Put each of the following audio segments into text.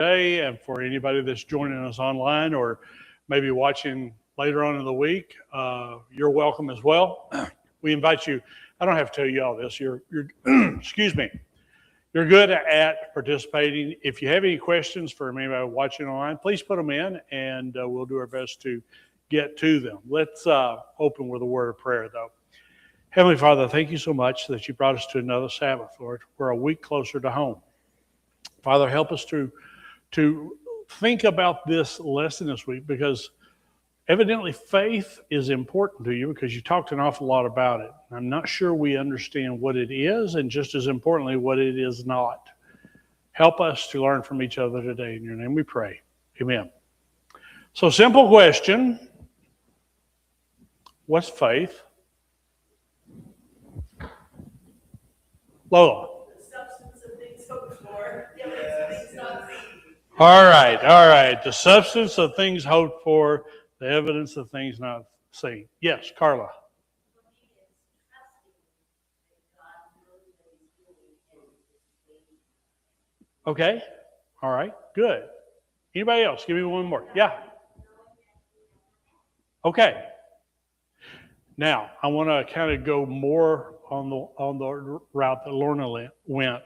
today, and for anybody that's joining us online or maybe watching later on in the week, you're welcome as well. We invite you. I don't have to tell you all this. You're excuse me. You're good at participating. If you have any questions for anybody watching online, please put them in, and we'll do our best to get to them. Let's open with a word of prayer, though. Heavenly Father, thank you so much that you brought us to another Sabbath, Lord. We're a week closer to home. Father, help us to think about this lesson this week, because evidently faith is important to you, because you talked an awful lot about it. I'm not sure we understand what it is, and just as importantly, what it is not. Help us to learn from each other today. In your name we pray. Amen. So, simple question. What's faith? Lola. The substance of things hoped for, the evidence of things not seen. All right. The substance of things hoped for, the evidence of things not seen. Yes, Carla. Okay. All right. Good. Anybody else? Give me one more. Yeah. Okay. Now, I want to kind of go more on the route that Lorna went.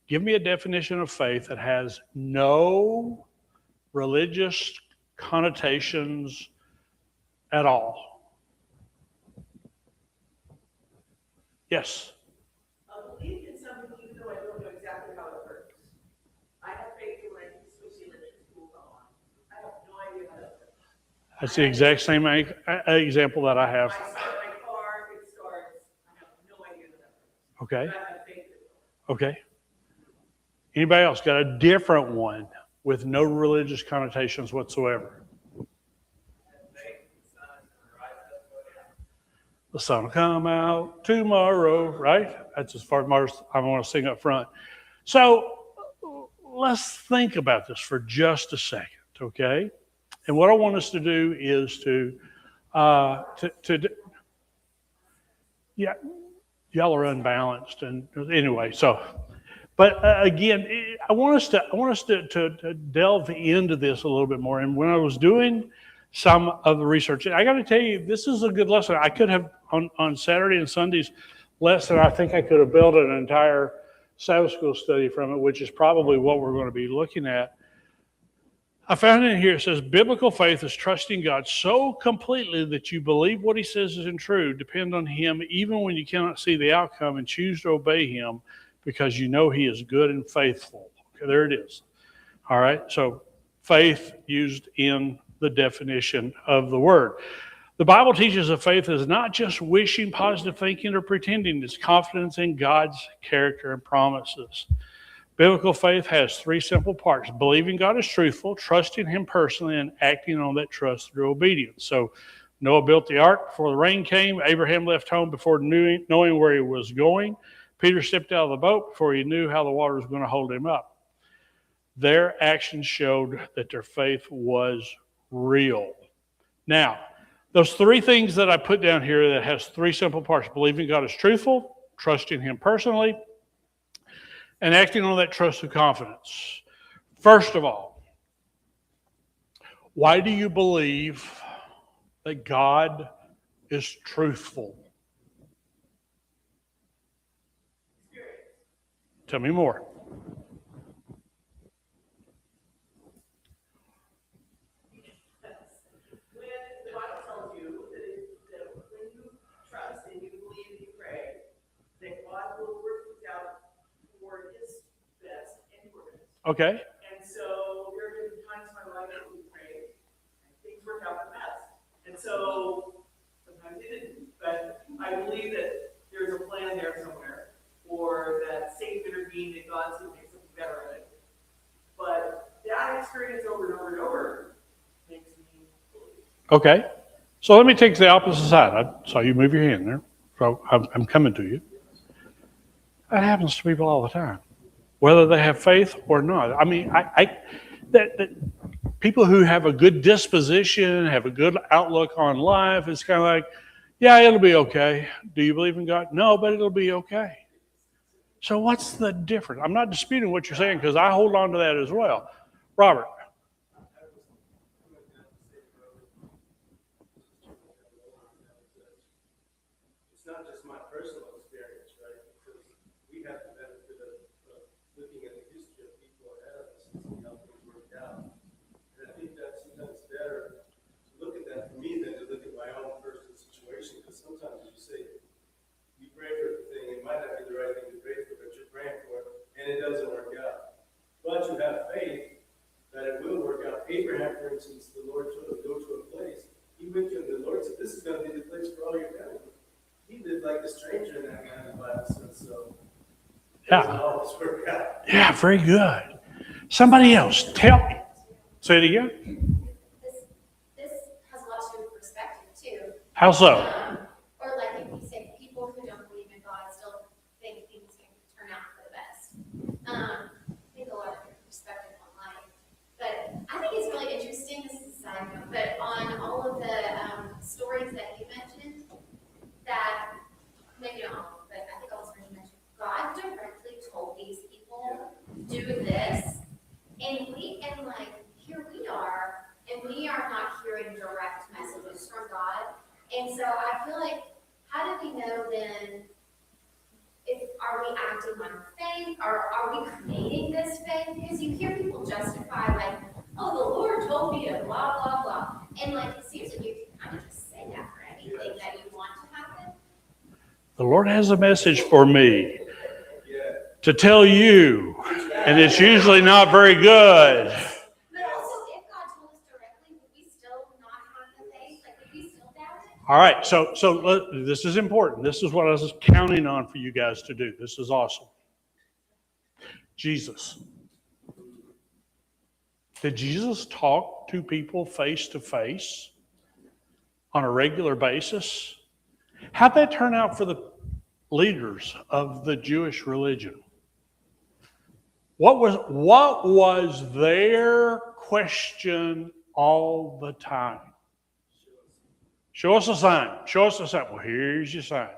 Give me a definition of faith that has no religious connotations at all. Yes? A belief in something even though I don't know exactly how it works. I have faith in when I can switch the electric school on. I have no idea how that works. That's the exact same example that I have. I start my car, it starts. I have no idea how that works. Okay. But I have faith in it. Okay. Anybody else got a different one with no religious connotations whatsoever? The sun will come out tomorrow, right? That's as far as I want to sing up front. So let's think about this for just a second, okay? And what I want us to do is yeah, y'all are unbalanced, and anyway, so. But again, I want us to delve into this a little bit more. And when I was doing some of the research, I got to tell you, this is a good lesson. I could have on Saturday and Sunday's lesson, I think I could have built an entire Sabbath School study from it, which is probably what we're going to be looking at. I found in here, it says, biblical faith is trusting God so completely that you believe what he says is true, depend on him even when you cannot see the outcome, and choose to obey him because you know he is good and faithful. Okay, there it is. All right, so faith used in the definition of the word. The Bible teaches that faith is not just wishing, positive thinking, or pretending. It's confidence in God's character and promises. Biblical faith has three simple parts: believing God is truthful, trusting him personally, and acting on that trust through obedience. So Noah built the ark before the rain came. Abraham left home before knowing where he was going. Peter stepped out of the boat before he knew how the water was going to hold him up. Their actions showed that their faith was real. Now, those three things that I put down here that has three simple parts: believing God is truthful, trusting him personally, and acting on that trust with confidence. First of all, why do you believe that God is truthful? Tell me more. When the Bible tells you that when you trust and you believe and you pray, that God will work things out for his best and your best. Okay. And so there have been times in my life that we prayed and things worked out the best. And so sometimes it didn't. But I believe that there's a plan there somewhere, or that Satan intervened and God's going to make something better of it. But that experience over and over and over makes me believe. Okay. So let me take the opposite side. I saw you move your hand there. So I'm coming to you. That happens to people all the time, whether they have faith or not. I mean, that people who have a good disposition, have a good outlook on life, it's kind of like, yeah, it'll be okay. Do you believe in God? No, but it'll be okay. So what's the difference? I'm not disputing what you're saying, because I hold on to that as well. Robert. It's not just my personal experience, right? Because we have the benefit of looking at the history of people ahead of us and see how things worked out. And I think that sometimes it's better to look at that for me than to look at my own personal situation. Because sometimes you say, you pray for the thing, it might not be the right thing to pray for, but you're praying for it, and it doesn't work out. But you have faith that it will work out. Abraham, for instance, the Lord told him to go to a place. He went to, the Lord said, this is going to be the place for all your family. He lived like a stranger in that land, the Bible says, so it doesn't always work out. Yeah, very good. Somebody else, tell me. Say it again. This has a lot to do with perspective too. How so? Or like if you say people who don't believe in God still think things can turn out for the best. I think a lot of different perspective on life. But I think it's really interesting, this is a side note, but on all of the stories that you mentioned, that maybe not all, but I think all the stories you mentioned, God directly told these people, do this, and here we are, and we are not hearing direct messages from God. And so I feel like, how do we know then, are we acting on faith, or are we creating this faith? Because you hear people justify, like, oh, the Lord told me to blah, blah, blah. And like, it seems like you can kind of just say that for anything that you want to happen. The Lord has a message for me to tell you, and it's usually not very good. But also, if God told us directly, would we still not have the faith? Like, would we still doubt it? All right, so this is important. This is what I was counting on for you guys to do. This is awesome. Jesus. Did Jesus talk to people face to face on a regular basis? How'd that turn out for the leaders of the Jewish religion? What was their question all the time? Show us a sign. Show us a sign. Well, here's your sign.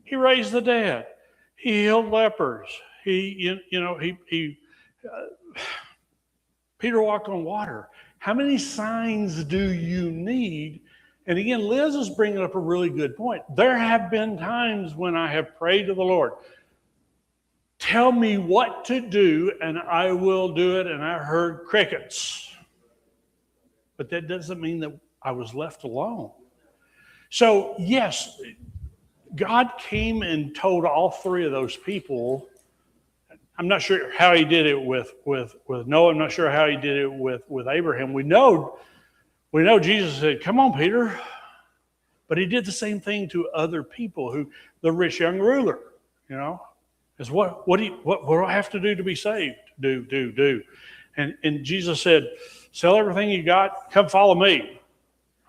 He raised the dead. He healed lepers. Peter walked on water. How many signs do you need? And again, Liz is bringing up a really good point. There have been times when I have prayed to the Lord, tell me what to do and I will do it, and I heard crickets. But that doesn't mean that I was left alone. So yes, God came and told all three of those people. I'm not sure how he did it with Noah. I'm not sure how he did it with Abraham. We know Jesus said, come on, Peter. But he did the same thing to other people, the rich young ruler, is what do I have to do to be saved? Do. And Jesus said, sell everything you got, come follow me.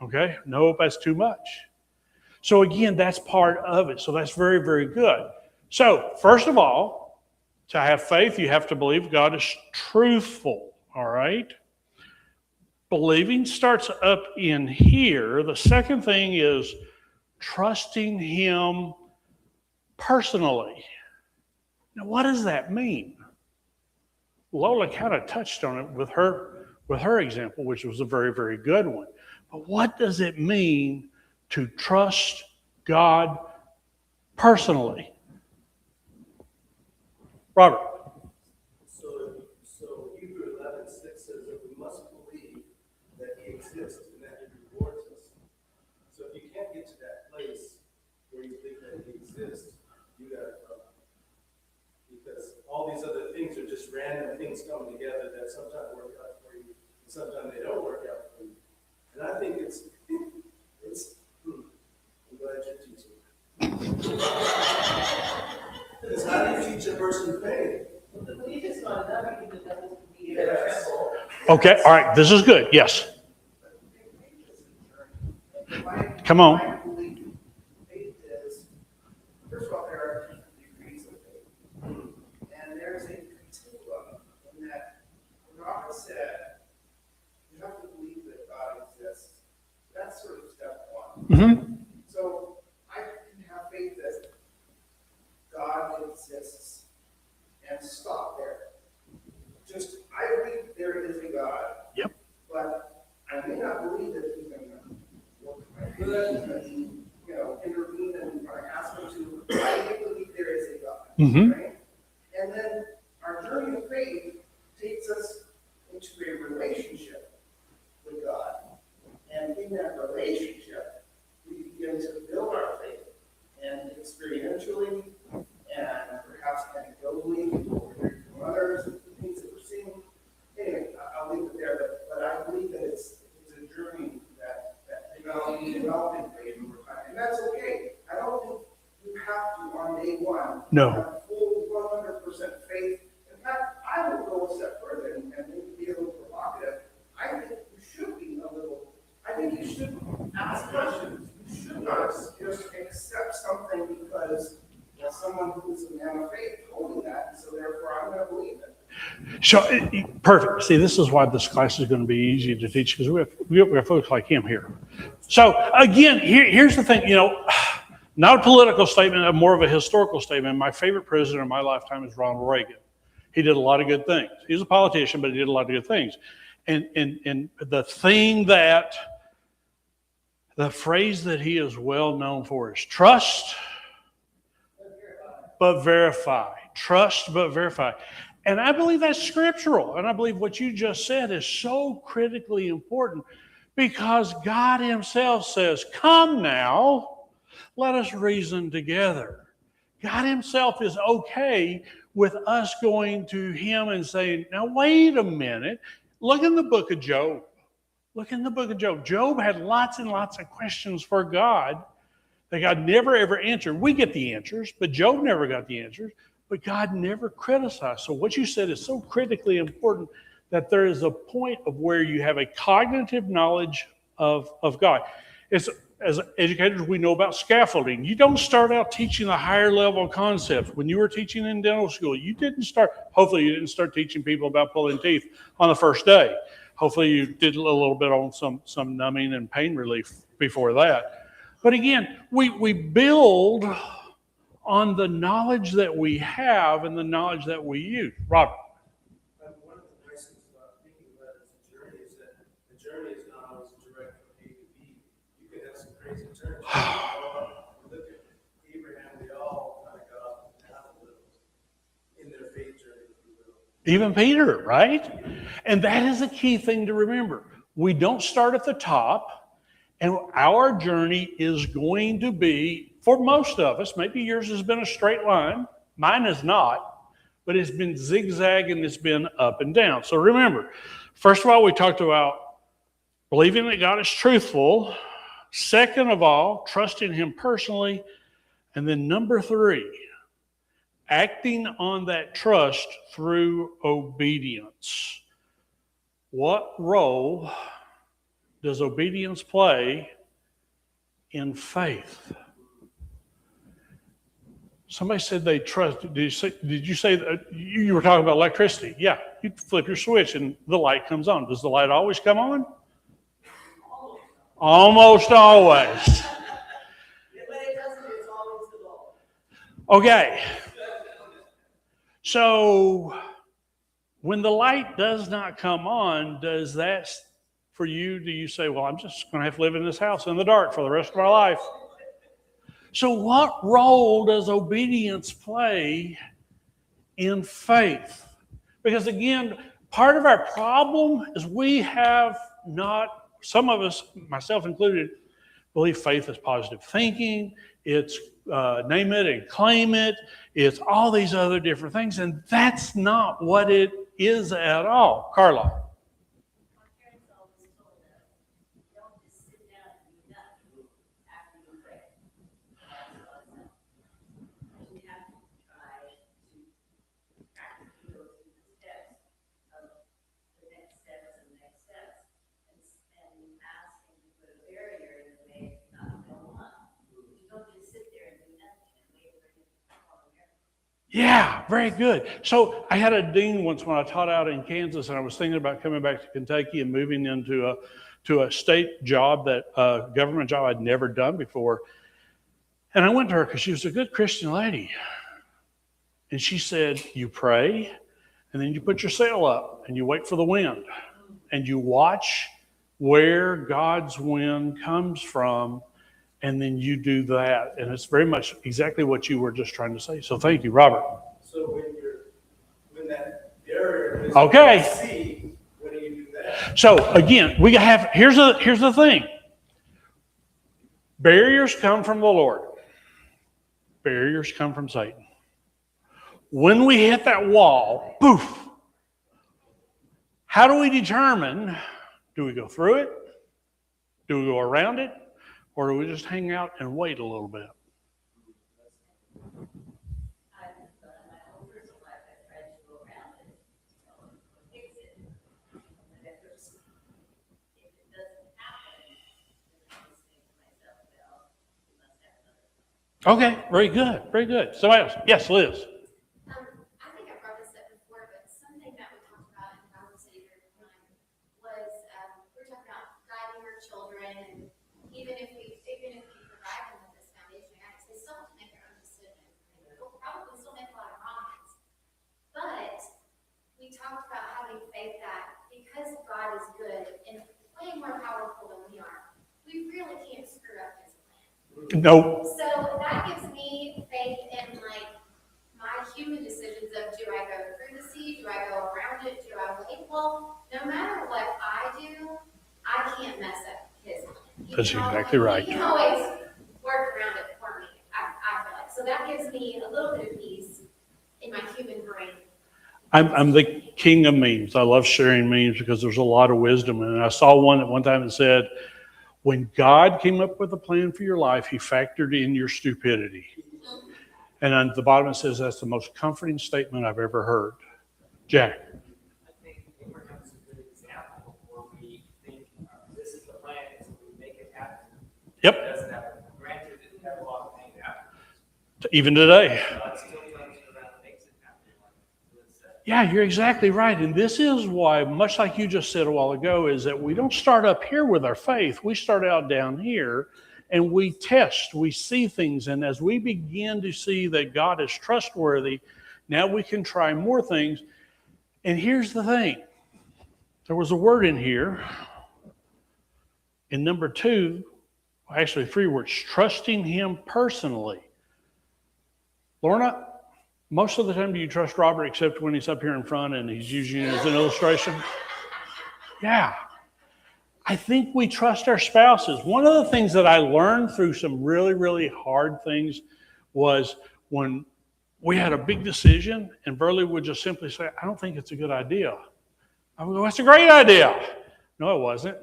Okay? Nope, that's too much. So again, that's part of it. So that's very, very good. So first of all, to have faith, you have to believe God is truthful. All right? Believing starts up in here. The second thing is trusting him personally. Now, what does that mean? Lola kind of touched on it with her example, which was a very, very good one. But what does it mean to trust God personally? Robert. So Hebrews 11:6 says that we must believe that he exists and that he rewards us. So if you can't get to that place where you think that he exists, you got a problem. Because all these other things are just random things coming together that sometimes work out for you, and sometimes they don't work out for you. And I think I'm glad you're teaching. Because how do you teach a person faith? The belief is not enough, you need the devil to be in the temple. Okay, all right, this is good. Yes. Come on. My belief, faith is, first of all, there are different degrees of faith. And there's a continuum in that Robert said, you have to believe that God exists. That's sort of step one. Mm-hmm. So I can have faith that God exists and stop there. I believe there is Mm-hmm. right? And then our journey of faith takes us into a relationship with God. And in that relationship, we begin to build our faith. And experientially, and perhaps anecdotally, what we're hearing from others, the things that we're seeing. Anyway, I'll leave it there, but I believe that it's a journey that developing faith over time. And that's okay. I don't think you have to, on day one, No. have full 100% faith. In fact, I would go a step further and maybe be a little provocative. I think you should be a little, I think you should ask questions. You should not just accept something because someone who's a man of faith told me that, and so therefore I'm going to believe it. So, perfect. See, this is why this class is going to be easy to teach, because we have folks like him here. So, again, here's the thing, not a political statement, more of a historical statement. My favorite president of my lifetime is Ronald Reagan. He did a lot of good things. He was a politician, but he did a lot of good things. And the phrase that he is well known for is trust, but verify. Trust, but verify. And I believe that's scriptural. And I believe what you just said is so critically important, because God himself says, come now, let us reason together. God himself is okay with us going to him and saying, now wait a minute. Look in the book of Job. Look in the book of Job. Job had lots and lots of questions for God that God never ever answered. We get the answers, but Job never got the answers. But God never criticized. So what you said is so critically important, that there is a point of where you have a cognitive knowledge of God. It's, as educators, we know about scaffolding. You don't start out teaching the higher level concepts. When you were teaching in dental school, hopefully you didn't start teaching people about pulling teeth on the first day. Hopefully you did a little bit on some numbing and pain relief before that. But again, we build on the knowledge that we have and the knowledge that we use. Robert. One of the nice things about thinking about it as a journey is that the journey is not always direct from A to B. You can have some crazy turns. Look at Abraham, they all kind of got off the path a little in their faith journey, if you will. Even Peter, right? And that is a key thing to remember. We don't start at the top, and our journey is going to be, for most of us, maybe yours has been a straight line, mine is not, but it's been zigzag and it's been up and down. So remember, first of all, we talked about believing that God is truthful. Second of all, trusting him personally. And then number 3, acting on that trust through obedience. What role does obedience play in faith? Somebody said they trust. Did you say that you were talking about electricity? Yeah, you flip your switch and the light comes on. Does the light always come on? Almost always. But it doesn't, it's always the goal. Okay. So when the light does not come on, does that, for you, do you say, well, I'm just going to have to live in this house in the dark for the rest of my life? So what role does obedience play in faith? Because again, part of our problem is we have not, some of us, myself included, believe faith is positive thinking. It's name it and claim it. It's all these other different things. And that's not what it is at all. Carla. Yeah, very good. So I had a dean once when I taught out in Kansas, and I was thinking about coming back to Kentucky and moving into a state job, that government job I'd never done before. And I went to her because she was a good Christian lady. And she said, you pray, and then you put your sail up, and you wait for the wind. And you watch where God's wind comes from, and then you do that. And it's very much exactly what you were just trying to say. So thank you, Robert. So when that barrier is Okay. see, when do you do that? So again, here's the thing. Barriers come from the Lord. Barriers come from Satan. When we hit that wall, poof. How do we determine, do we go through it? Do we go around it? Or do we just hang out and wait a little bit? Okay, very good, very good. Somebody else? Yes, Liz. I think I brought this up before, but something that we talked about in Bible study during the time was we were talking about guiding our children, and even if we provide them with this foundation, they still have to make their own decisions. They'll probably still make a lot of wrong ones. But we talked about having faith that because God is good and way more powerful than we are, we really can't screw up His plan. Nope. So that gives me faith in like my human decisions of do I go through the sea, do I go around it, do I wait? Well, no matter what I do, I can't mess up His plan. That's exactly right. He can always work around it for me, I feel like. So that gives me a little bit of peace in my human brain. I'm the king of memes. I love sharing memes because there's a lot of wisdom. And I saw one at one time that said, when God came up with a plan for your life, He factored in your stupidity. And on the bottom it says that's the most comforting statement I've ever heard. Jack. I think Abraham's a good example where we think this is the plan, so we make it happen. Yep. It doesn't happen. Granted, it didn't have a lot of pain afterwards. Even today. God still comes around and makes it happen, like Liz said. Yeah, you're exactly right. And this is why, much like you just said a while ago, is that we don't start up here with our faith. We start out down here and we test, we see things. And as we begin to see that God is trustworthy, now we can try more things. And here's the thing. There was a word in here. In number 2, actually 3 words, trusting Him personally. Lorna, most of the time do you trust Robert except when he's up here in front and he's using it as an illustration? Yeah. I think we trust our spouses. One of the things that I learned through some really, really hard things was when we had a big decision and Burley would just simply say, I don't think it's a good idea. I would go, that's a great idea. No, it wasn't.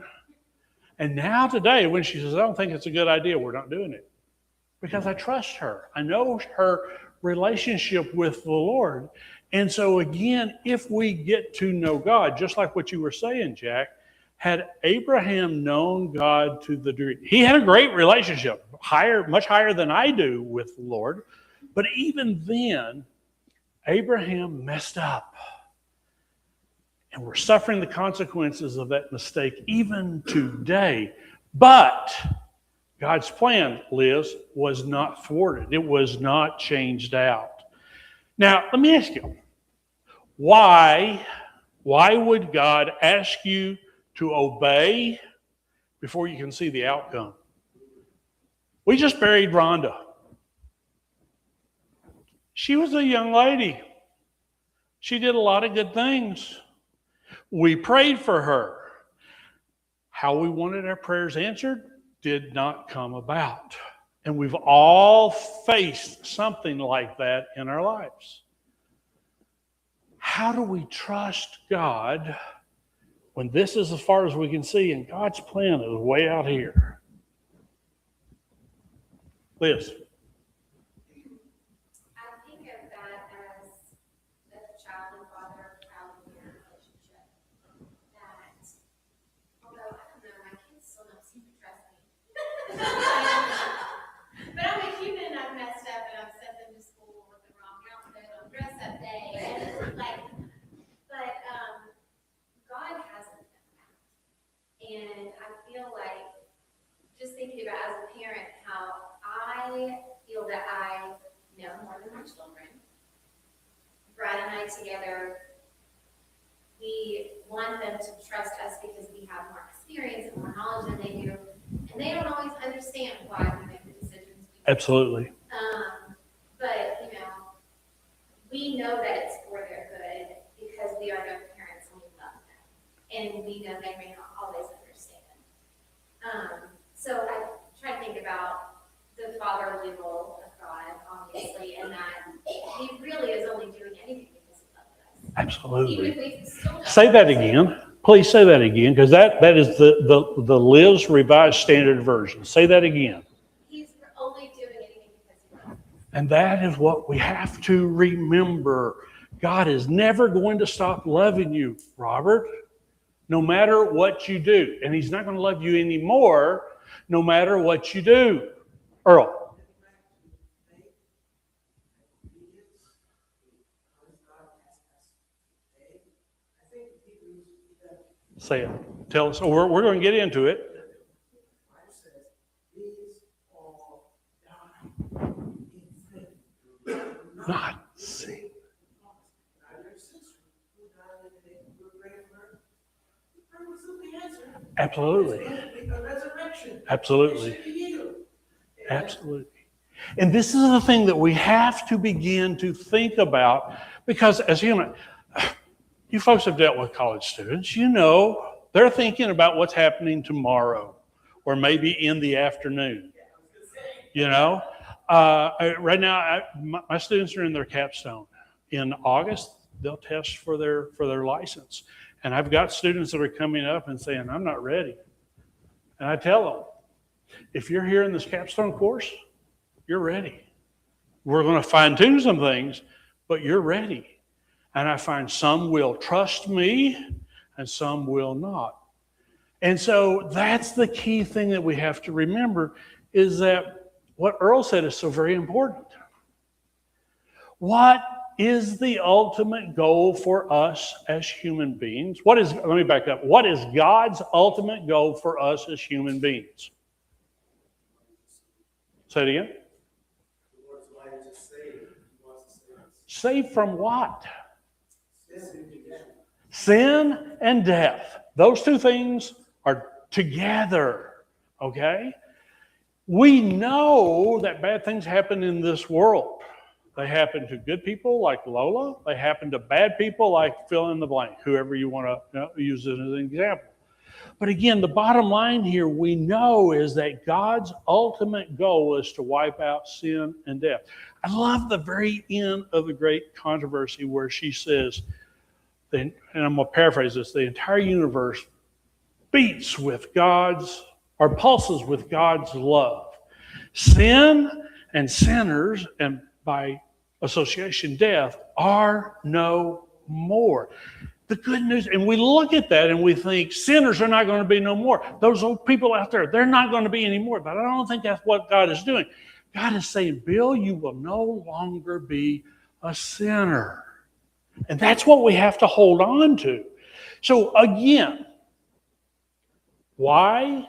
And now today, when she says, I don't think it's a good idea, we're not doing it. Because I trust her. I know her relationship with the Lord. And so again, if we get to know God, just like what you were saying, Jack, had Abraham known God to the degree, he had a great relationship, much higher than I do with the Lord. But even then, Abraham messed up. And we're suffering the consequences of that mistake even today. But God's plan, Liz, was not thwarted. It was not changed out. Now, let me ask you, why would God ask you to obey before you can see the outcome? We just buried Rhonda. She was a young lady. She did a lot of good things. We prayed for her. How we wanted our prayers answered did not come about. And we've all faced something like that in our lives. How do we trust God when this is as far as we can see and God's plan is way out here? Liz. I think of that as a child and father, child and parent relationship. That, although I don't know, my kids still don't seem to trust me. But I'm a human and I've messed up and I've sent them to school with the wrong outfit on dress up day. And but God hasn't done that. And I feel like, just thinking about as a parent, how I feel that I know more than my children. Brad and I together, we want them to trust us because we have more experience and more knowledge than they do. And they don't always understand why we make Absolutely. But, we know that it's for their good because we are their parents and we love them. And we know they may not always understand. So I try to think about the fatherly role of God, obviously, and that he really is only doing anything because he loves us. Even Absolutely. if we still don't. Say that again. Please say that again, because that is the Liv's Revised Standard Version. Say that again. He's only doing anything because he loves us. And that is what we have to remember. God is never going to stop loving you, Robert, no matter what you do. And he's not going to love you anymore, no matter what you do. Earl. Say it. Tell us. Oh, we're going to get into it. Not sin. Absolutely. Absolutely. Absolutely. And this is the thing that we have to begin to think about, because as you folks have dealt with college students, they're thinking about what's happening tomorrow or maybe in the afternoon. Right now, my students are in their capstone. In August, they'll test for their license. And I've got students that are coming up and saying, I'm not ready. And I tell them, if you're here in this capstone course, you're ready. We're going to fine tune some things, but you're ready. And I find some will trust me and some will not. And so that's the key thing that we have to remember, is that what Earl said is so very important. What is the ultimate goal for us as human beings? Let me back up. What is God's ultimate goal for us as human beings? Say it again. Saved from what? Sin and death. Those two things are together, okay? We know that bad things happen in this world. They happen to good people like Lola. They happen to bad people like fill in the blank, whoever you want to use it as an example. But again, the bottom line here we know is that God's ultimate goal is to wipe out sin and death. I love the very end of the Great Controversy where she says, and I'm going to paraphrase this, the entire universe beats with pulses with God's love. Sin and sinners, and by association death, are no more. The good news, and we look at that and we think sinners are not going to be no more. Those old people out there, they're not going to be anymore. But I don't think that's what God is doing. God is saying, Bill, you will no longer be a sinner. And that's what we have to hold on to. So again, why?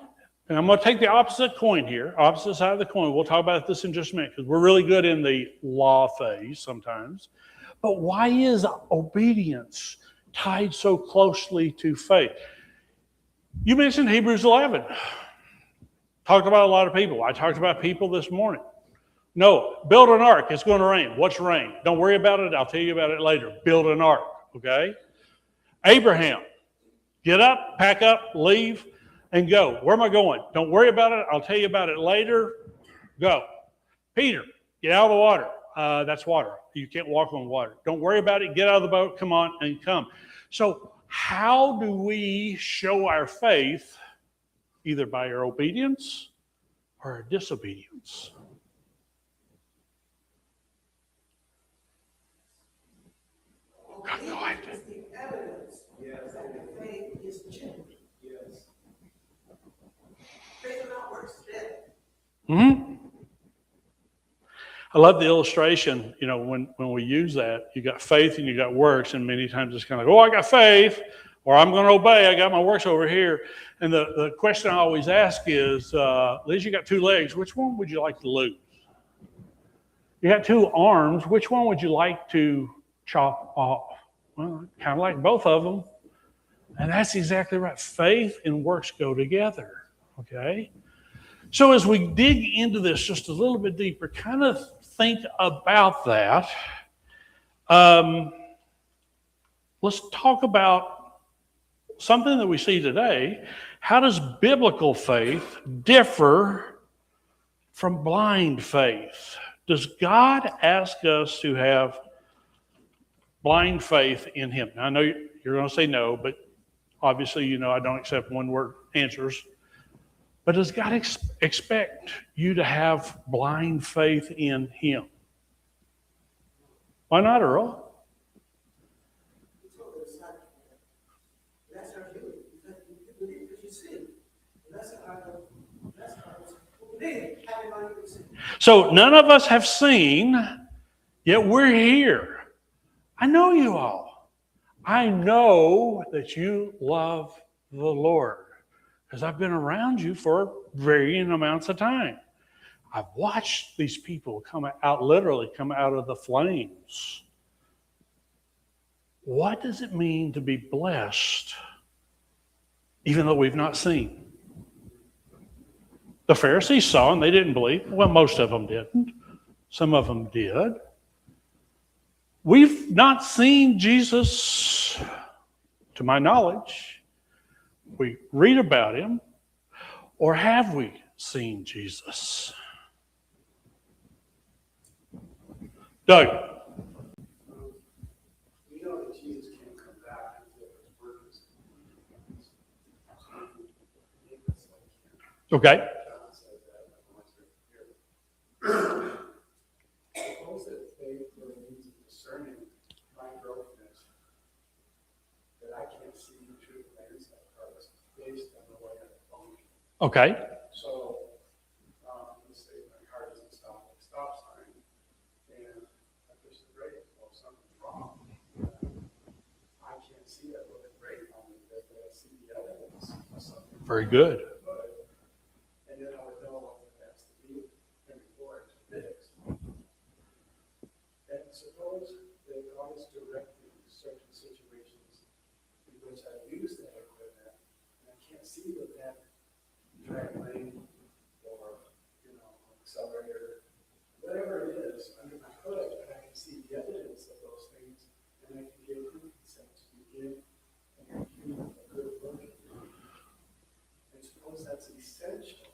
And I'm going to take the opposite coin here, opposite side of the coin. We'll talk about this in just a minute because we're really good in the law phase sometimes. But why is obedience tied so closely to faith? You mentioned Hebrews 11. Talked about a lot of people. I talked about people this morning. No, build an ark. It's going to rain. What's rain? Don't worry about it. I'll tell you about it later. Build an ark, okay? Abraham, get up, pack up, leave, and go. Where am I going? Don't worry about it. I'll tell you about it later. Go. Peter, get out of the water. That's water. You can't walk on water. Don't worry about it. Get out of the boat. Come on and come. So how do we show our faith? Either by our obedience or our disobedience. Go ahead. The evidence that faith is genuine. Yes. Faith without works is dead. Mm-hmm. I love the illustration, when we use that, you got faith and you got works, and many times it's kind of like, I got faith, or I'm going to obey, I got my works over here. And the question I always ask is, Liz, you got 2 legs, which one would you like to lose? You got 2 arms, which one would you like to chop off? Well, kind of like both of them. And that's exactly right. Faith and works go together, okay? So as we dig into this just a little bit deeper, kind of think about that. Let's talk about something that we see today. How does biblical faith differ from blind faith? Does God ask us to have blind faith in Him? Now, I know you're going to say no, but obviously, you know I don't accept one-word answers. But does God expect you to have blind faith in Him? Why not, Earl? That's our view. You believe because you see. And that's how we believe. Everybody can see. So none of us have seen, yet we're here. I know you all. I know that you love the Lord because I've been around you for varying amounts of time. I've watched these people literally come out of the flames. What does it mean to be blessed, even though we've not seen? The Pharisees saw and they didn't believe. Well, most of them didn't. Some of them did. We've not seen Jesus, to my knowledge. We read about him, or have we seen Jesus? Doug. We know that Jesus can't come back until his work is complete. Okay. Suppose that faith really means discerning my brokenness, that I can't see the truth of my inside parts based on the way I function. Okay. So, let's say my car doesn't stop at a stop sign, and I push the brake, well, something's wrong. I can't see that with a brake on me, but I see the evidence of something. Very good. And then I would know what it has to be before it's fixed. And suppose that God is directing certain situations in which I use that equipment, and I can't see with that drag lane or, accelerator, whatever it is under my hood, but I can see the evidence of those things, and I can give proof consent to begin a good work. And suppose that's essential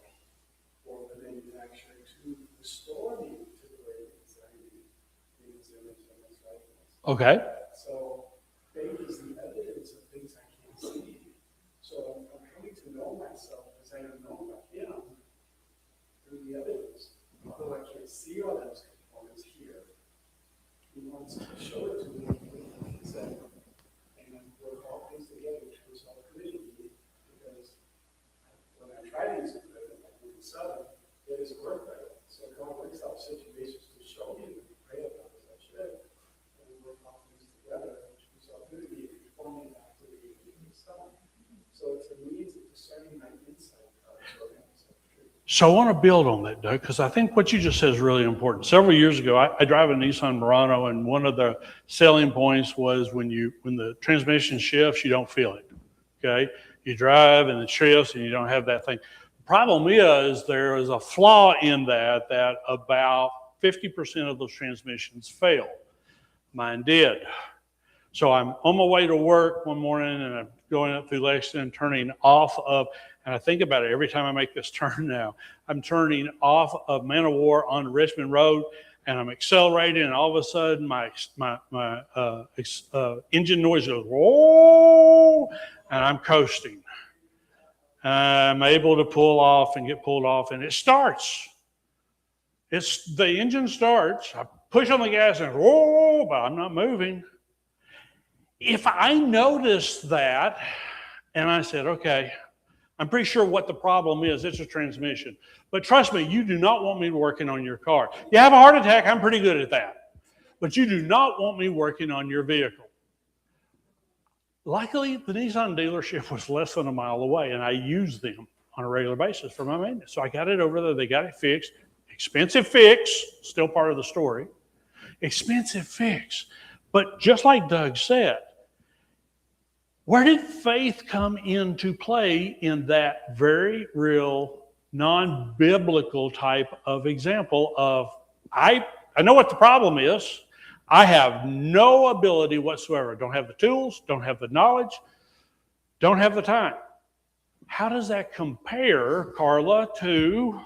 for the manufacturer to restore me to the way it is I need in his image and his likeness. Okay. So faith is the evidence of things I can't see. So I'm coming to know myself as I am known by him through the evidence. Although I can't see all those components here, he wants to show it to me with consent. And work all things together to resolve good in me, because when I try to use it, like we said, it doesn't work right away. So God works out situations to show me and pray about as I should. And we work all things together to resolve good in me before me back to the Son. So it's a means of discerning my inside parts or outside truth. So I want to build on that, Doug, because I think what you just said is really important. Several years ago, I drive a Nissan Murano, and one of the selling points was when the transmission shifts, you don't feel it. Okay, you drive and it shifts, and you don't have that thing. The problem is there is a flaw in that about 50% of those transmissions fail. Mine did. So I'm on my way to work one morning, and I'm going up through Lexington, turning off of, and I think about it every time I make this turn now. I'm turning off of Man of War on Richmond Road, and I'm accelerating, and all of a sudden my engine noise goes, whoa, and I'm coasting. I'm able to pull off and get pulled off, and it starts. The engine starts. I push on the gas, and whoa, but I'm not moving. If I noticed that, and I said, okay, I'm pretty sure what the problem is. It's a transmission. But trust me, you do not want me working on your car. You have a heart attack, I'm pretty good at that. But you do not want me working on your vehicle. Luckily, the Nissan dealership was less than a mile away, and I used them on a regular basis for my maintenance. So I got it over there. They got it fixed. Expensive fix, still part of the story. Expensive fix. But just like Doug said, where did faith come into play in that very real non-biblical type of example of, I know what the problem is. I have no ability whatsoever. Don't have the tools, don't have the knowledge, don't have the time. How does that compare, Carla, to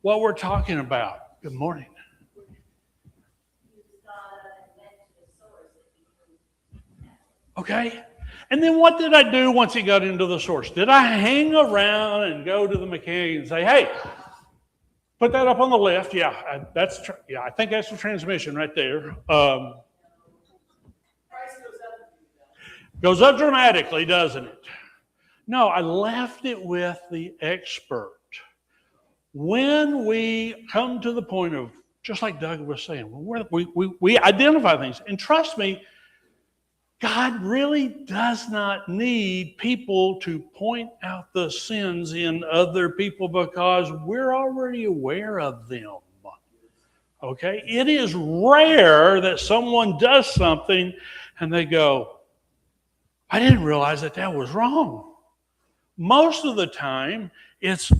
what we're talking about? Good morning. Okay. And then what did I do once he got into the source? Did I hang around and go to the mechanic and say, hey, put that up on the left? Yeah, I think that's the transmission right there. Price goes up. Goes up dramatically, doesn't it? No, I left it with the expert. When we come to the point of, just like Doug was saying, we identify things. And trust me, God really does not need people to point out the sins in other people because we're already aware of them. Okay? It is rare that someone does something and they go, I didn't realize that was wrong. Most of the time, it's,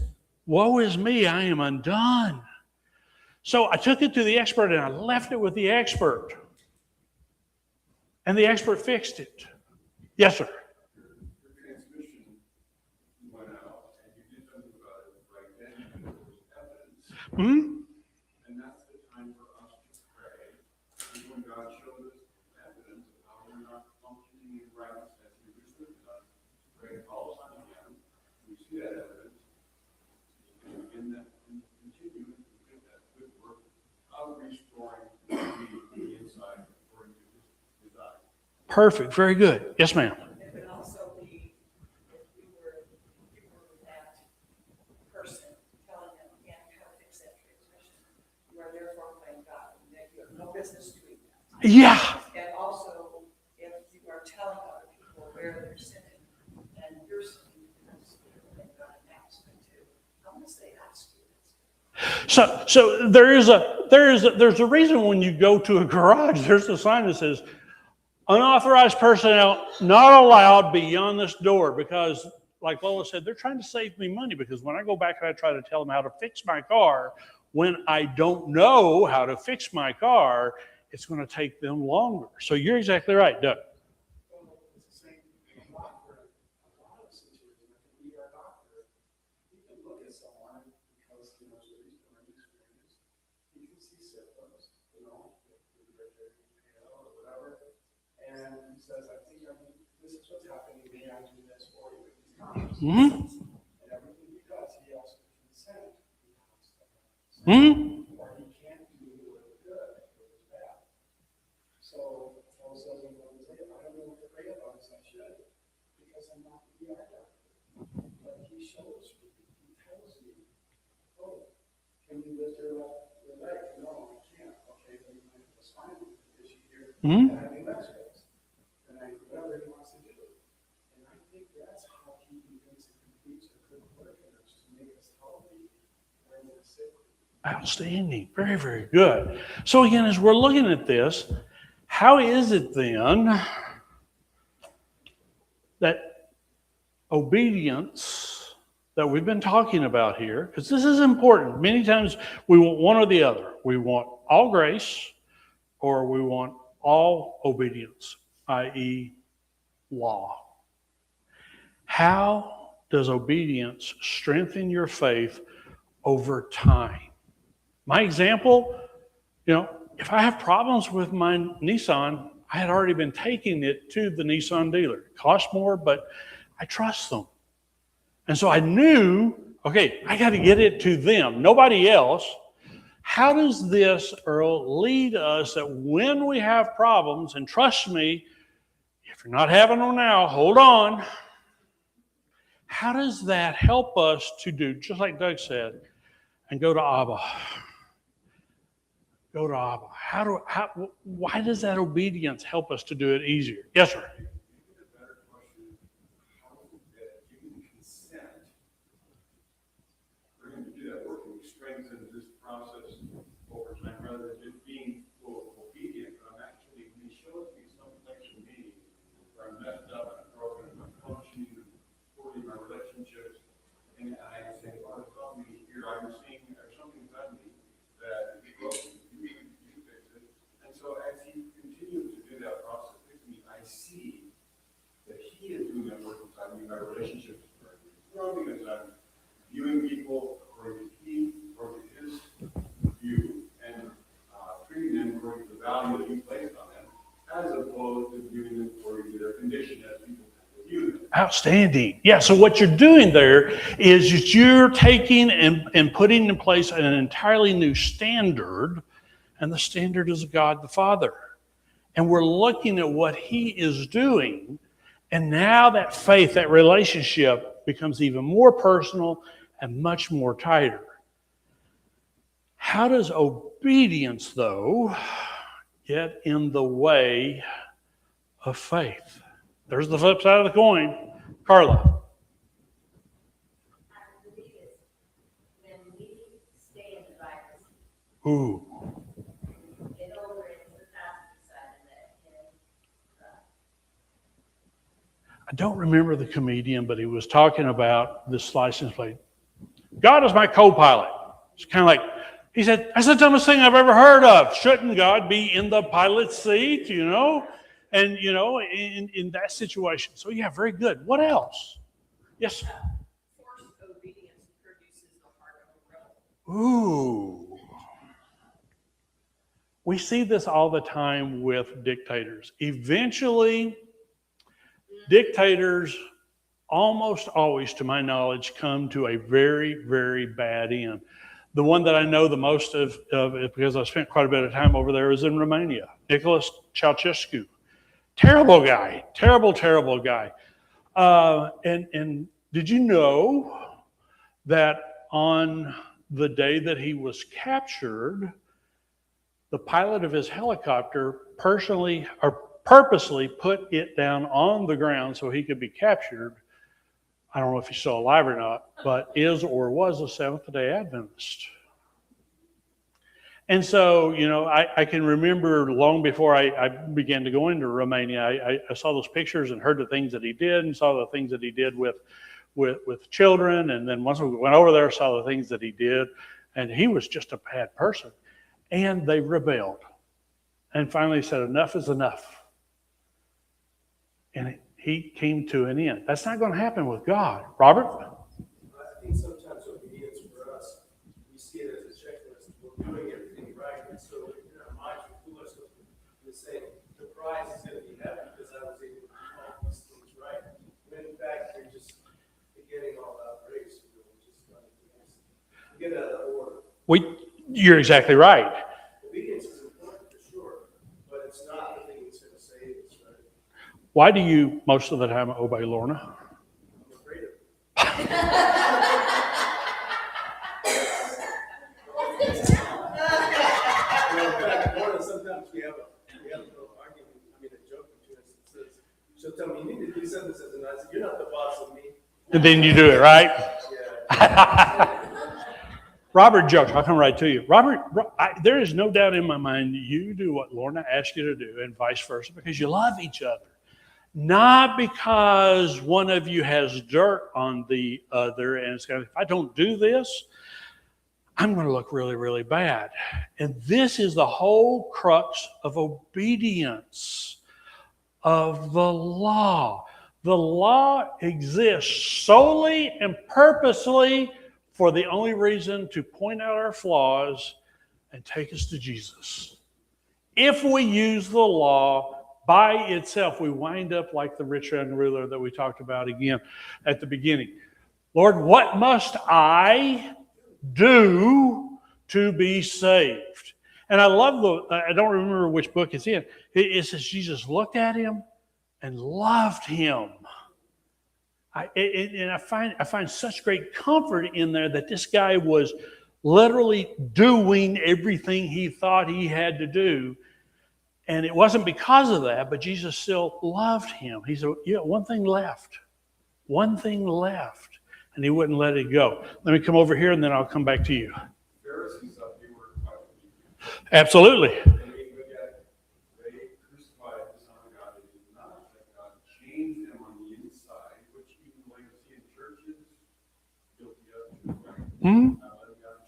woe is me, I am undone. So I took it to the expert and I left it with the expert. And the expert fixed it. Yes, sir. Your transmission went out, and you did something about it right then, and there was evidence. Hmm? And that's the time for us to pray. And when God shows us evidence of how we're not functioning in righteousness, we should have pray all the time again. We see that evidence. And begin that and continue to get that good work of restoring the inside according to his desire. Perfect. Very good. Yes, ma'am. It could also be if you were with that person telling them again how to fix that transmission, you are therefore playing God, and that you have no business doing that. Yeah. And also, if you are telling other people where they're sinning, and you're sinning, because you're playing God in that aspect too. I'm gonna say that's good. So there's a reason when you go to a garage, there's a sign that says, unauthorized personnel not allowed beyond this door, because like Lola said, they're trying to save me money, because when I go back and I try to tell them how to fix my car, when I don't know how to fix my car, it's going to take them longer. So you're exactly right, Doug. It's the same thing. A lot of situations, when we are a doctor, you can look at someone because he knows what he's doing, experience. You can see symptoms, or whatever. And he says, I think this is what's happening, may I do this for you? Mm-hmm. And everything he does, he has to consent. Mm-hmm. Or he can't do it good, it was bad. So Paul says in Romans 8, I don't know what to pray about as I should, because I'm not the ER doctor. But he shows me, he tells me, oh, can you lift your leg? No, I can't. Okay, then you might have a spinal issue here. Mm-hmm. And I do x-rays. And I do whatever he wants to do. And I think that's how he begins to complete a good work in us to make us healthy when we're sick. Outstanding. Very, very good. So again, as we're looking at this, how is it then that obedience that we've been talking about here, because this is important. Many times we want one or the other. We want all grace or we want all obedience, i.e. law. How does obedience strengthen your faith over time? My example, if I have problems with my Nissan, I had already been taking it to the Nissan dealer. It costs more, but I trust them. And so I knew, okay, I got to get it to them, nobody else. How does this, Earl, lead us that when we have problems, and trust me, if you're not having them now, hold on. How does that help us to do, just like Doug said, and go to Abba? Go to Abba. Why does that obedience help us to do it easier? Yes, sir. The better question is, how is it that giving consent, for him to do that work, and strengthen this process over time, rather than just being obedient, but I'm actually, when he shows me some place in me where I'm messed up and broken, I'm functioning poorly in my relationships, and I say, Lord, help me I'm seeing there's something inside me that is broken. You fix it. And so as he continues to do that process with me, I see that he is doing that work inside me. My relationship is growing because I'm viewing people according to his view, and treating them according to the value that he placed on them, as opposed to viewing them according to their condition as people view them. Outstanding. Yeah, so what you're doing there is that you're taking and putting in place an entirely new standard, and the standard is God the Father. And we're looking at what he is doing, and now that faith, that relationship becomes even more personal and much more tighter. How does obedience, though, get in the way of faith? There's the flip side of the coin. Carla. I believe it's when we stay in the Bible, Ooh. get over into the passive side of that, and I don't remember the comedian, but he was talking about this license plate. God is my co-pilot. It's kind of like, he said, that's the dumbest thing I've ever heard of. Shouldn't God be in the pilot's seat, you know? And, you know, in that situation. So, yeah, very good. What else? Yes? Forced obedience produces the heart of a rebel. Ooh. We see this all the time with dictators. Eventually, dictators almost always, to my knowledge, come to a very, very bad end. The one that I know the most of because I spent quite a bit of time over there, is in Romania. Nicholas Ceausescu. Terrible guy. Terrible, terrible guy. And did you know that on the day that he was captured, the pilot of his helicopter purposely put it down on the ground so he could be captured? I don't know if he's still alive or not, but is or was a Seventh-day Adventist. And so, you know, I can remember long before I began to go into Romania, I saw those pictures and heard the things that he did, and saw the things that he did with children. And then once we went over there, saw the things that he did, and he was just a bad person. And they rebelled and finally said, enough is enough. And he came to an end. That's not going to happen with God. Robert? I think sometimes obedience for us, we see it as a checklist. We're doing everything right, and so in our minds we fool ourselves into saying the prize is going to be heaven because I was able to do all these things right. When in fact we're just getting all out of grace. We're just trying to get out of order. You're exactly right. Obedience is important for sure, but it's not the thing that's going to save us, right? Why do you most of the time obey Lorna? I'm afraid of it. Sometimes we have a little argument, a joke between us that says, she'll tell me, you need to do something, and I said, you're not the boss of me. And then you do it, right? Yeah. Robert jokes. I'll come right to you. Robert, there is no doubt in my mind that you do what Lorna asked you to do and vice versa because you love each other. Not because one of you has dirt on the other and it's going to, if I don't do this, I'm going to look really, really bad. And this is the whole crux of obedience, of the law. The law exists solely and purposely for the only reason to point out our flaws and take us to Jesus. If we use the law by itself, we wind up like the rich young ruler that we talked about again at the beginning. Lord, what must I do to be saved? And I love I don't remember which book it's in. It says Jesus looked at him and loved him. I find such great comfort in there that this guy was literally doing everything he thought he had to do. And it wasn't because of that, but Jesus still loved him. He said, yeah, one thing left. One thing left. And he wouldn't let it go. Let me come over here and then I'll come back to you. Pharisees thought they were quite obedient. Absolutely. I mean, look at it. They crucified the Son of God. They did not let God change them on the inside, which even like you see in churches, guilty of, right? Mm-hmm. Not letting God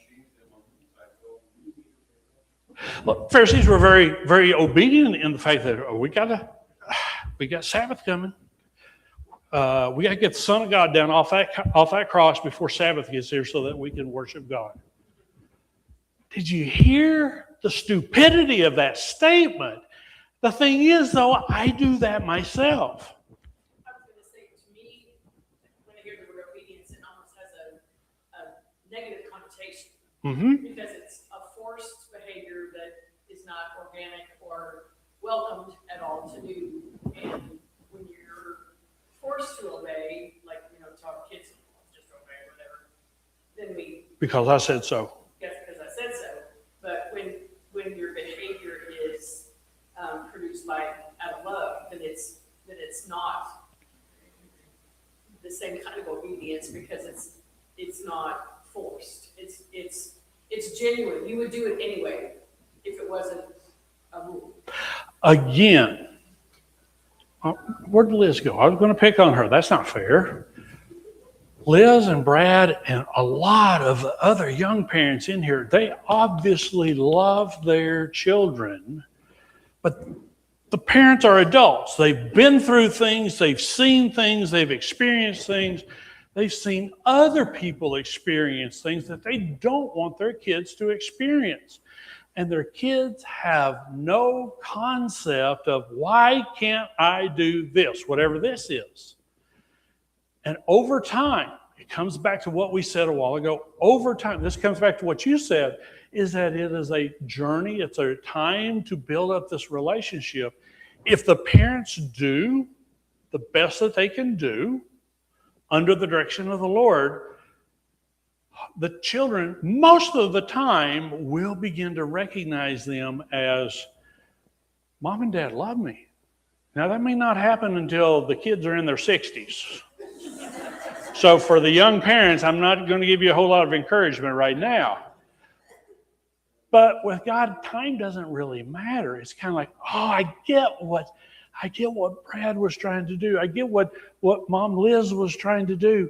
Well, Pharisees were very, very obedient in the fact that we got Sabbath coming. We got to get the Son of God down off that cross before Sabbath gets here so that we can worship God. Did you hear the stupidity of that statement? The thing is, though, I do that myself. I was gonna say, to me, when I hear the word obedience, it almost has a negative connotation. Mm-hmm. Because it's a forced behavior that is not organic or welcomed at all to do. And when you're forced to obey, like, tell kids, just obey, whatever, then we, Because I said so. guess because I said so. But when your behavior is produced out of love, then it's not the same kind of obedience because it's not forced. It's genuine. You would do it anyway if it wasn't a rule. Again, where'd Liz go? I was going to pick on her. That's not fair. Liz and Brad and a lot of the other young parents in here, they obviously love their children, but the parents are adults. They've been through things, they've seen things, they've experienced things. They've seen other people experience things that they don't want their kids to experience. And their kids have no concept of why can't I do this, whatever this is. And over time, it comes back to what we said a while ago. Over time, this comes back to what you said, is that it is a journey. It's a time to build up this relationship. If the parents do the best that they can do under the direction of the Lord, the children, most of the time, will begin to recognize them as, Mom and Dad love me. Now, that may not happen until the kids are in their 60s. So for the young parents, I'm not going to give you a whole lot of encouragement right now. But with God, time doesn't really matter. It's kind of like, I get what Brad was trying to do. I get what Mom Liz was trying to do.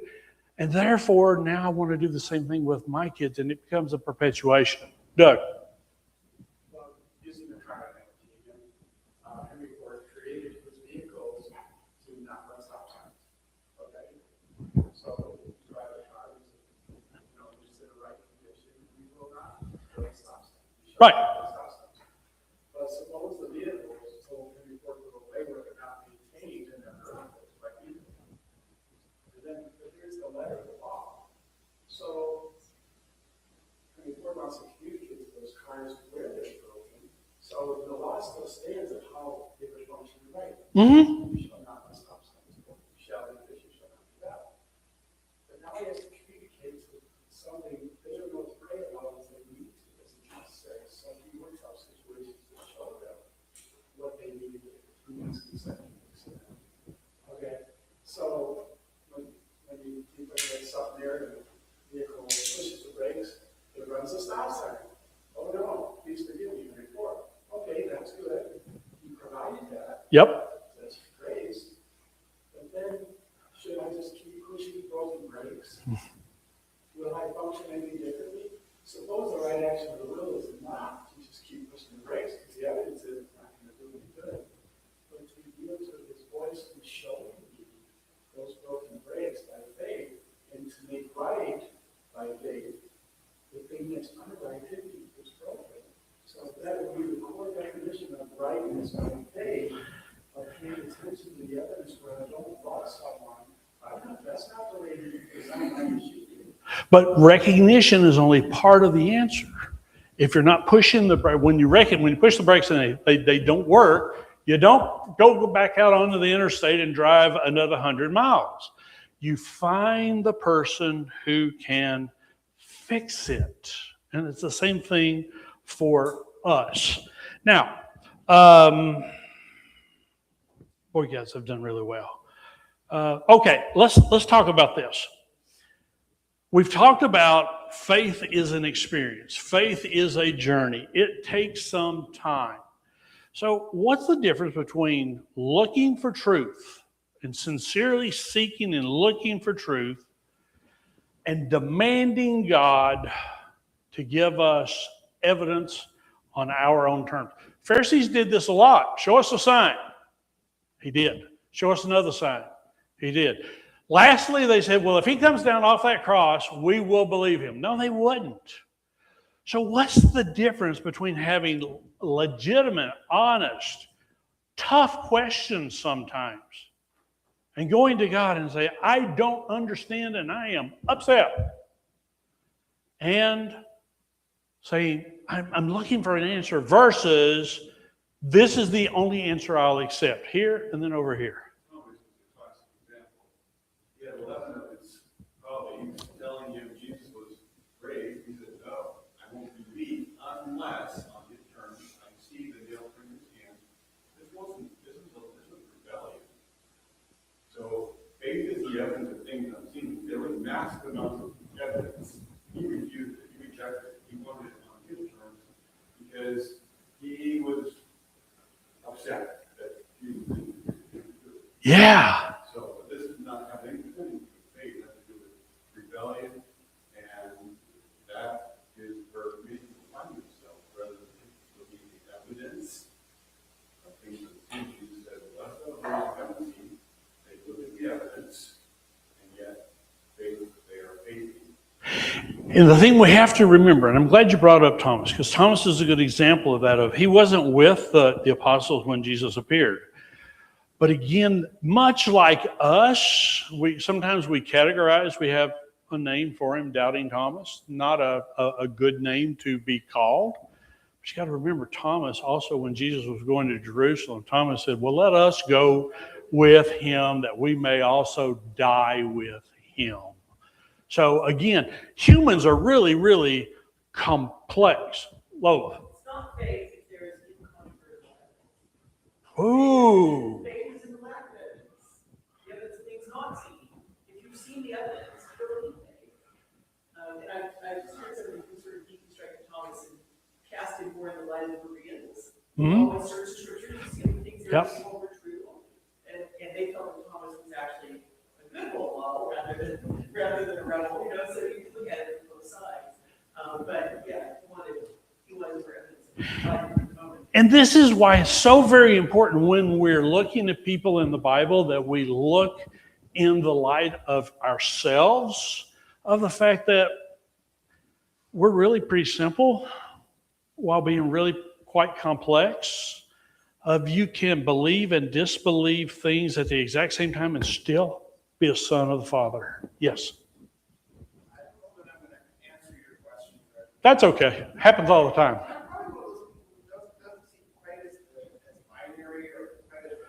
And therefore, now I want to do the same thing with my kids, and it becomes a perpetuation. Doug. Well, using the car analogy again, Henry Ford created his vehicles to not run stop signs. Okay? So, drive a car, just in the right condition, you will not run stop signs. Right. Stop signs. But suppose the vehicle was told Henry Ford to go away with it not maintained and then run by people. Then here's the letter of the law. So, Henry Ford wants to communicate to those cars where they're broken. So the law still stands of how they were functioning right. Mm-hmm. You shall not run stop signs. You shall do this, you shall not do that. But now he has to communicate to something they don't know to pray about as they need to, as he just says. So he works out situations to show them what they need to do. Okay, so when you put that stuff there and the vehicle pushes the brakes, it runs a stop sign. Oh no, please forgive me, report. Okay, that's good. You provided that. Yep. That's praise. But then, should I just keep pushing broken brakes? Will I function any differently? Suppose the right action of the will is not to just keep pushing the brakes, because the evidence is it's not going to do any good. But to yield to his voice and show me those broken brakes by faith, and to make right by faith the thing that's unrighted is broken. So that would be the core definition of rightness by faith, of paying attention to the evidence where I don't love someone. That's not the way you design how you should do. But recognition is only part of the answer. If you're not pushing the brake, when you push the brakes and they don't work, you don't go back out onto the interstate and drive another 100 miles. You find the person who can fix it. And it's the same thing for us. Now, boy, you guys have done really well. Okay, let's talk about this. We've talked about faith is an experience. Faith is a journey. It takes some time. So what's the difference between looking for truth and sincerely seeking and looking for truth and demanding God to give us evidence on our own terms. Pharisees did this a lot. Show us a sign. He did. Show us another sign. He did. Lastly, they said, well, if he comes down off that cross, we will believe him. No, they wouldn't. So what's the difference between having legitimate, honest, tough questions sometimes and going to God and say, I don't understand and I am upset, and saying, I'm looking for an answer, versus this is the only answer I'll accept, here and then over here. Thomas is a classic example. He had 11 of his colleagues telling him Jesus was raised. He said, no, I won't believe unless on his terms I see the nail print in his hands. This was rebellion. So faith is the evidence of things unseen. There was massive amounts of evidence. He refused it. He rejected it. He wanted it on his terms because he was upset that he didn't do it. Yeah. So this does not have anything to do with faith. It has to do with rebellion, and that is where many people find themselves, rather than looking at the evidence of things that Jesus said, blessed are those who haven't seen. They look at the evidence, and yet they are faithful. And the thing we have to remember, and I'm glad you brought up Thomas, because Thomas is a good example of that. He wasn't with the apostles when Jesus appeared. But again, much like us, sometimes we categorize, we have a name for him, Doubting Thomas, not a good name to be called. But you got to remember, Thomas also, when Jesus was going to Jerusalem, Thomas said, well, let us go with him that we may also die with him. So again, humans are really, really complex. Lola. It's not faith if there is incontrovertible evidence. Ooh. Faith is in the lack of evidence. The evidence of things not seen. If you've seen the evidence, you don't need faith. And I just heard somebody who sort of deconstructed Thomas and cast him more in the light of the Bereans. Always search scripture to see if things are people were true. And they felt that Thomas was actually a good role model rather than a rebel, so you can look at it from both sides. But yeah, he wanted for evidence. And this is why it's so very important when we're looking at people in the Bible that we look in the light of ourselves, of the fact that we're really pretty simple while being really quite complex. You can believe and disbelieve things at the exact same time and still be a son of the Father. Yes. I don't know that I'm going to answer your question, but That's okay. Happens all the time. I'm probably one of those people who doesn't seem quite as binary or quite as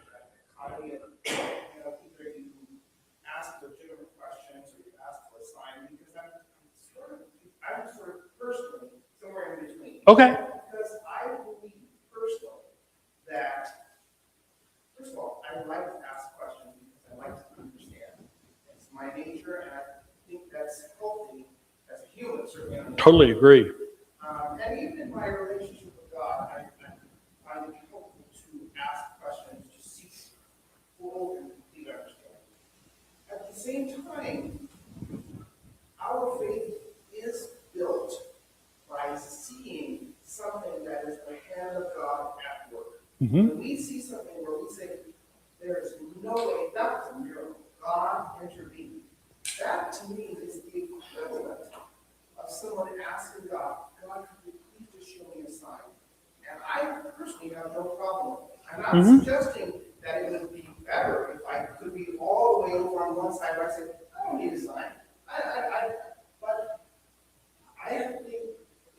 dichotomy of, either you ask legitimate questions or you ask for a sign, because I'm sort of personally somewhere in between. Okay. Because I believe personally that, first of all, I like to ask questions because I like to understand. It's my nature, and I think that's healthy as a human, certainly. Totally agree. And even in my relationship with God, I find it helpful to ask questions to seek full and complete understanding. At the same time, our faith is built by seeing something that is the hand of God at work. When we see something where we say, there's no way, that was a miracle, God intervened. That to me is the equivalent of someone asking God, could you please just show me a sign? And I personally have no problem with it. I'm not suggesting that it would be better if I could be all the way over on one side where I say, I don't need a sign. But I think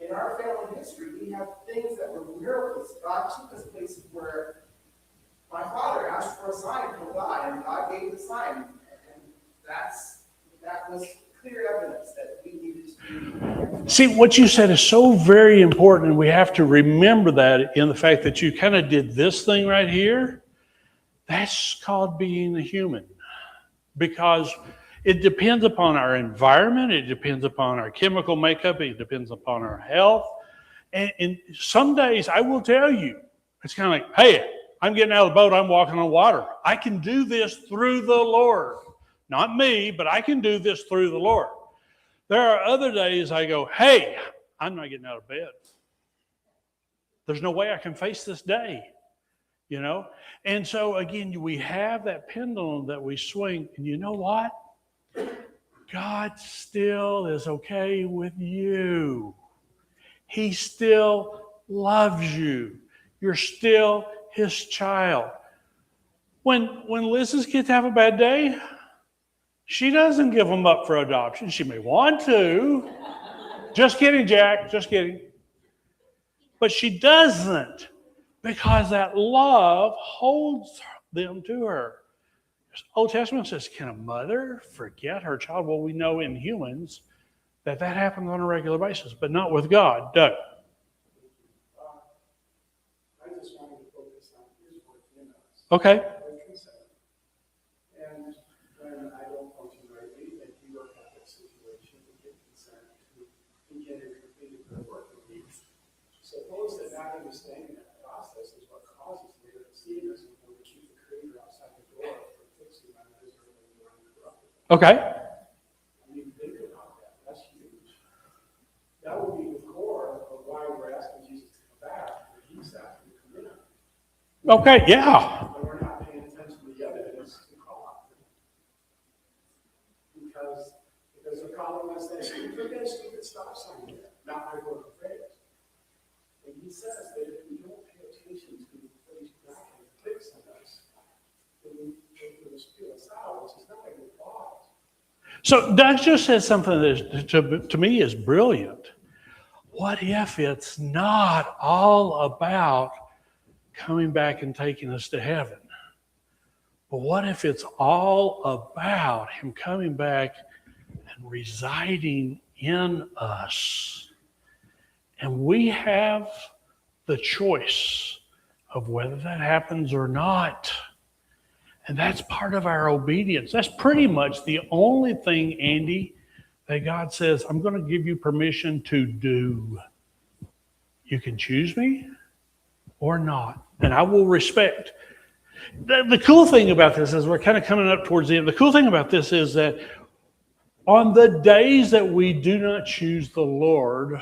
in our family history, we have things that were miracles. God took us places where my father asked for a sign from God, and God gave the sign. And that was clear evidence that we needed to do. See, what you said is so very important, and we have to remember that in the fact that you kind of did this thing right here. That's called being a human, because it depends upon our environment, it depends upon our chemical makeup, it depends upon our health. And some days, I will tell you, it's kind of like, hey, I'm getting out of the boat, I'm walking on water. I can do this through the Lord. Not me, but I can do this through the Lord. There are other days I go, hey, I'm not getting out of bed. There's no way I can face this day, you know? And so again, we have that pendulum that we swing, and you know what? God still is okay with you. He still loves you. You're still his child. When Liz's kids have a bad day, she doesn't give them up for adoption. She may want to. Just kidding, Jack. Just kidding. But she doesn't, because that love holds them to her. Old Testament says, can a mother forget her child? Well, we know in humans that happens on a regular basis, but not with God. Doug. I just wanted to focus on his work in us. Okay. And when I don't function rightly, and you work out that situation, we get consent to begin and complete the work with you. Suppose that not understanding that process is what causes later to see us and when we keep the Creator outside the door for fixing on his early or uncorrupted. Okay. I mean, think about that. That's huge. That would be the core of why we're asking Jesus to come back, but he's asking to come in. Okay, yeah. But we're not paying attention to the evidence to call out. Because the problem is that look at a stupid stop sign here, not my work of faith. And he says that if we don't pay attention to what he's not going to fix in us, then we will spew us out, which is not a good thought. So Doug just said something that to me is brilliant. What if it's not all about coming back and taking us to heaven? But what if it's all about him coming back and residing in us? And we have the choice of whether that happens or not. And that's part of our obedience. That's pretty much the only thing, Andy, that God says, I'm going to give you permission to do. You can choose me or not, and I will respect. The cool thing about this is we're kind of coming up towards the end. The cool thing about this is that on the days that we do not choose the Lord,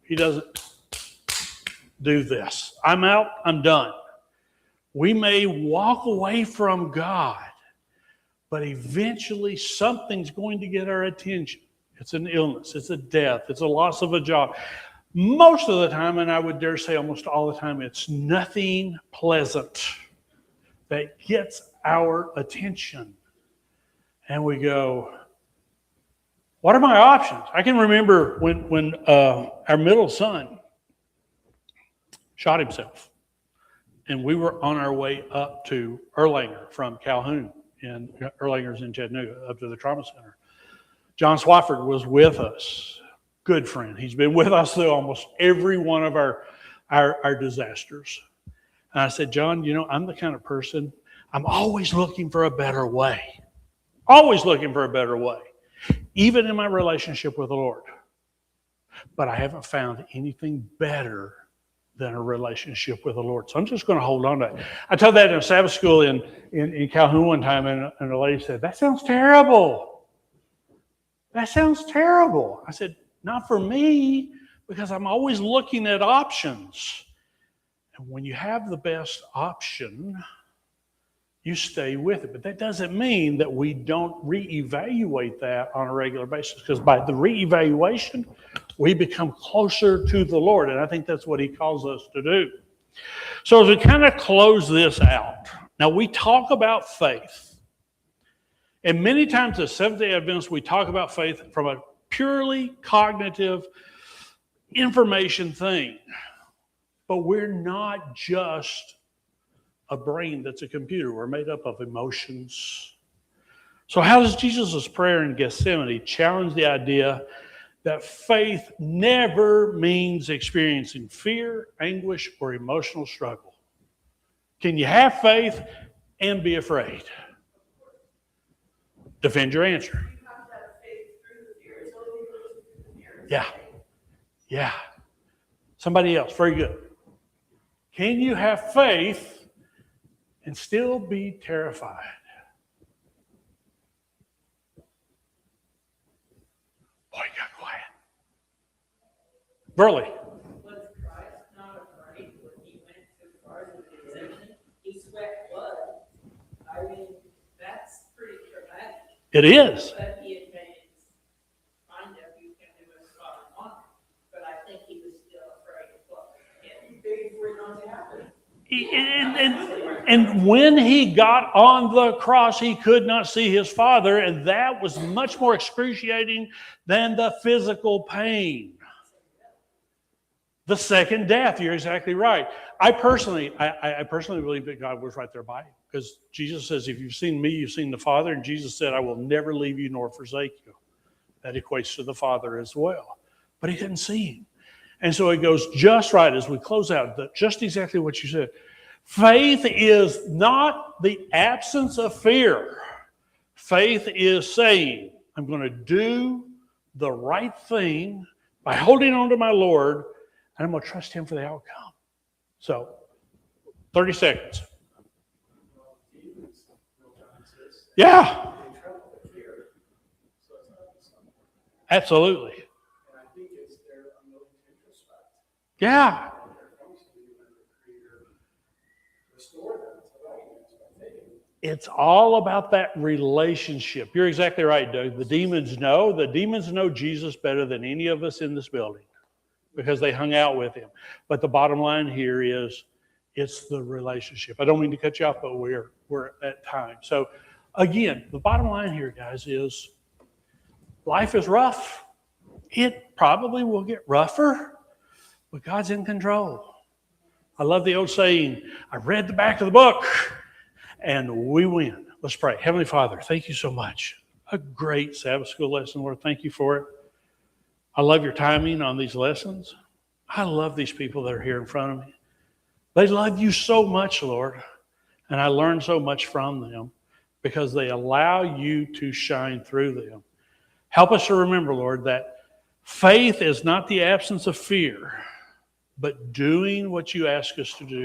he doesn't do this. I'm out, I'm done. We may walk away from God, but eventually something's going to get our attention. It's an illness, it's a death, it's a loss of a job. Most of the time, and I would dare say almost all the time, it's nothing pleasant that gets our attention. And we go, what are my options? I can remember when our middle son shot himself. And we were on our way up to Erlanger from Calhoun, and Erlanger's in Chattanooga, up to the trauma center. John Swafford was with us, good friend. He's been with us through almost every one of our disasters. And I said, John, you know, I'm the kind of person, I'm always looking for a better way. Always looking for a better way, even in my relationship with the Lord. But I haven't found anything better than a relationship with the Lord. So I'm just going to hold on to it. I told that in a Sabbath school in Calhoun one time, and a lady said, that sounds terrible. That sounds terrible. I said, not for me, because I'm always looking at options. And when you have the best option, you stay with it. But that doesn't mean that we don't reevaluate that on a regular basis, because by the reevaluation, we become closer to the Lord. And I think that's what he calls us to do. So as we kind of close this out, now we talk about faith. And many times as Seventh-day Adventists, we talk about faith from a purely cognitive information thing. But we're not just a brain that's a computer. We're made up of emotions. So how does Jesus' prayer in Gethsemane challenge the idea that faith never means experiencing fear, anguish, or emotional struggle? Can you have faith and be afraid? Defend your answer. You have to have faith through the fear. It's only through the fear. Yeah. Yeah. Somebody else. Very good. Can you have faith and still be terrified? Boy, you got quiet. Burley. Was Christ not It is. But he admitted, my nephew came to his father and mom, but I think he was still afraid of what was happening. Big for it not to happen. And when he got on the cross, he could not see his Father, and that was much more excruciating than the physical pain. The second death, you're exactly right. I personally believe that God was right there by him, because Jesus says, if you've seen me, you've seen the Father, and Jesus said, I will never leave you nor forsake you. That equates to the Father as well. But he didn't see him. And so it goes just right as we close out, just exactly what you said. Faith is not the absence of fear. Faith is saying, I'm going to do the right thing by holding on to my Lord, and I'm going to trust him for the outcome. So, 30 seconds. Yeah, They tremble at fear. So it's not just something. absolutely. And I think it's their unwilling to introspect. Yeah. Their functioning and the Creator restore them to right expectation. It's all about that relationship. You're exactly right, Doug. The demons know Jesus better than any of us in this building because they hung out with him. But the bottom line here is it's the relationship. I don't mean to cut you off, but we're at time. So again, the bottom line here, guys, is life is rough. It probably will get rougher, but God's in control. I love the old saying, I read the back of the book and we win. Let's pray. Heavenly Father, thank you so much. A great Sabbath school lesson, Lord. Thank you for it. I love your timing on these lessons. I love these people that are here in front of me. They love you so much, Lord. And I learn so much from them because they allow you to shine through them. Help us to remember, Lord, that faith is not the absence of fear, but doing what you ask us to do.